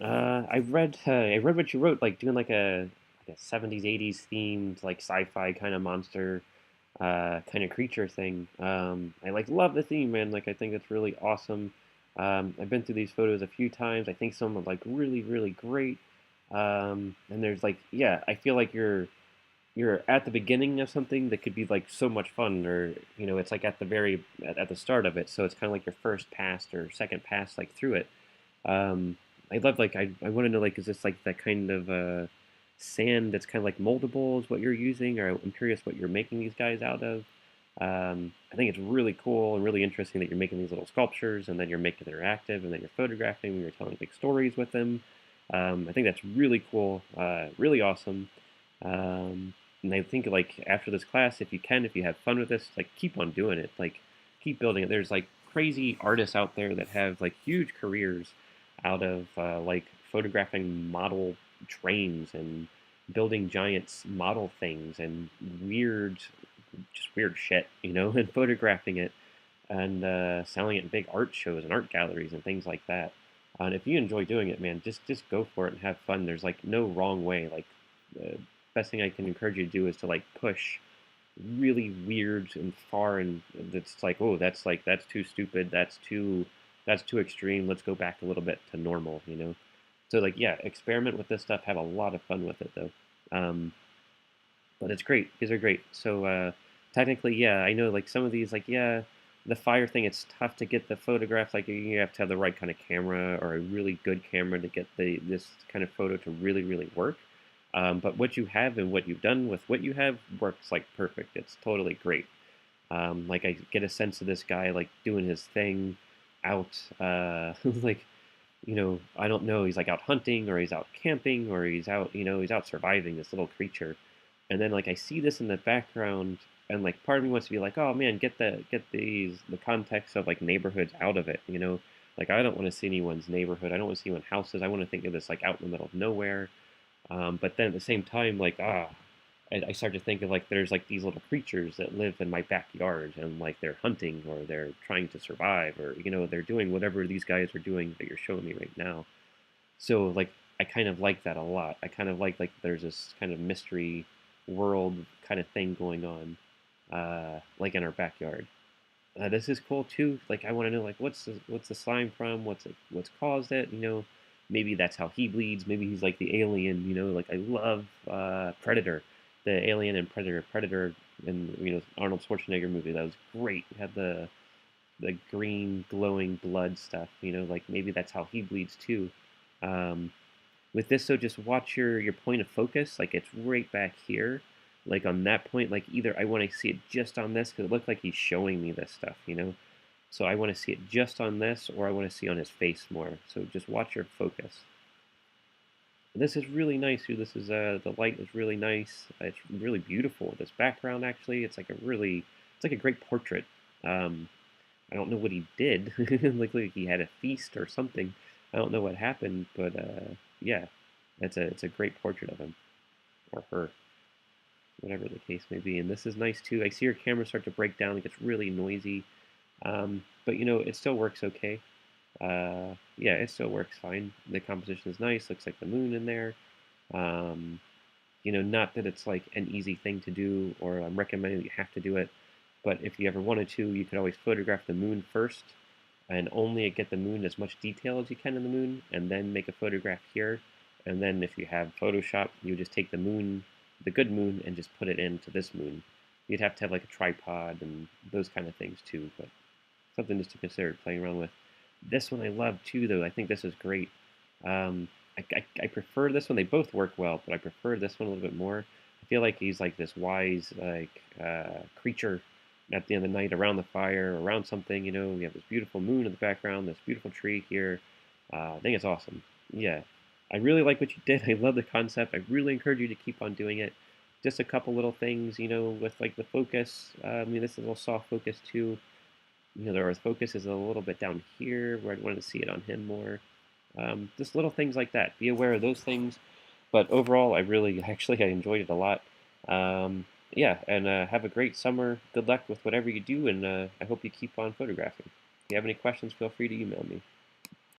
I read what you wrote, like doing like a 70s, 80s themed like sci-fi kind of monster, kind of creature thing. I like love the theme, man. Like I think it's really awesome. I've been through these photos a few times. I think some are like really, really great. And there's like, yeah, I feel like you're at the beginning of something that could be like so much fun, or it's like at the at the start of it. So it's kind of like your first pass or second pass like through it. I love like I want to know like is this like that kind of sand that's kind of like moldable is what you're using, or I'm curious what you're making these guys out of. I think it's really cool and really interesting that you're making these little sculptures and then you're making them interactive and then you're photographing and you're telling big stories with them. I think that's really cool, really awesome. And I think like after this class, if you can, if you have fun with this, like keep on doing it. Like keep building it. There's like crazy artists out there that have like huge careers out of like photographing model trains and building giant model things and just weird shit, and photographing it and selling it in big art shows and art galleries and things like that. And if you enjoy doing it, man, just go for it and have fun. There's like no wrong way. Like the best thing I can encourage you to do is to like push really weird and far, and that's like, oh, that's too stupid, that's too extreme, let's go back a little bit to normal. So like, yeah, experiment with this stuff, have a lot of fun with it though. But it's great, these are great. So technically, yeah, I know like some of these, like, yeah, the fire thing, it's tough to get the photograph, like you have to have the right kind of camera or a really good camera to get this kind of photo to really work. But what you have and what you've done with what you have works like perfect. It's totally great. Like I get a sense of this guy like doing his thing out, like I don't know, he's like out hunting or he's out camping or he's out, he's out surviving this little creature. And then like I see this in the background, and like part of me wants to be like, oh man, get the context of like neighborhoods out of it. Like I don't want to see anyone's neighborhood. I don't want to see anyone's houses. I want to think of this like out in the middle of nowhere. But then at the same time, like I start to think of like there's like these little creatures that live in my backyard, and like they're hunting or they're trying to survive, or they're doing whatever these guys are doing that you're showing me right now. So like I kind of like that a lot. I kind of like there's this kind of mystery world kind of thing going on, like in our backyard. This is cool too. Like I want to know like what's the slime from? What's caused it? Maybe that's how he bleeds. Maybe he's like the alien. Like I love Predator, the Alien and Predator, and Arnold Schwarzenegger movie. That was great. It had the green glowing blood stuff. Like maybe that's how he bleeds too. Um, with this, so just watch your point of focus. Like it's right back here, like on that point. Like either I want to see it just on this because it looked like he's showing me this stuff. So I want to see it just on this, or I want to see on his face more. So just watch your focus. This is really nice too. This is the light is really nice. It's really beautiful. This background actually, it's like a great portrait. Um, I don't know what he did. Like he had a feast or something. I don't know what happened, but yeah, it's a great portrait of him or her, whatever the case may be. And this is nice too. I see your camera start to break down. It gets really noisy, but it still works okay. Yeah, it still works fine. The composition is nice. Looks like the moon in there. Um, not that it's like an easy thing to do, or I'm recommending that you have to do it. But if you ever wanted to, you could always photograph the moon first and only get the moon as much detail as you can in the moon, and then make a photograph here. And then if you have Photoshop, you just take the moon, the good moon, and just put it into this moon. You'd have to have like a tripod and those kind of things too, but something just to consider playing around with. This one I love too, though. I think this is great. I prefer this one. They both work well, but I prefer this one a little bit more. I feel like he's like this wise like creature at the end of the night around the fire, around something. We have this beautiful moon in the background, this beautiful tree here. I think it's awesome. Yeah, I really like what you did. I love the concept. I really encourage you to keep on doing it. Just a couple little things, with like the focus. I mean, this is a little soft focus too. The earth focus is a little bit down here where I'd want to see it on him more. Just little things like that. Be aware of those things. But overall, I really, actually, I enjoyed it a lot. Yeah, and have a great summer. Good luck with whatever you do, and I hope you keep on photographing. If you have any questions, feel free to email me.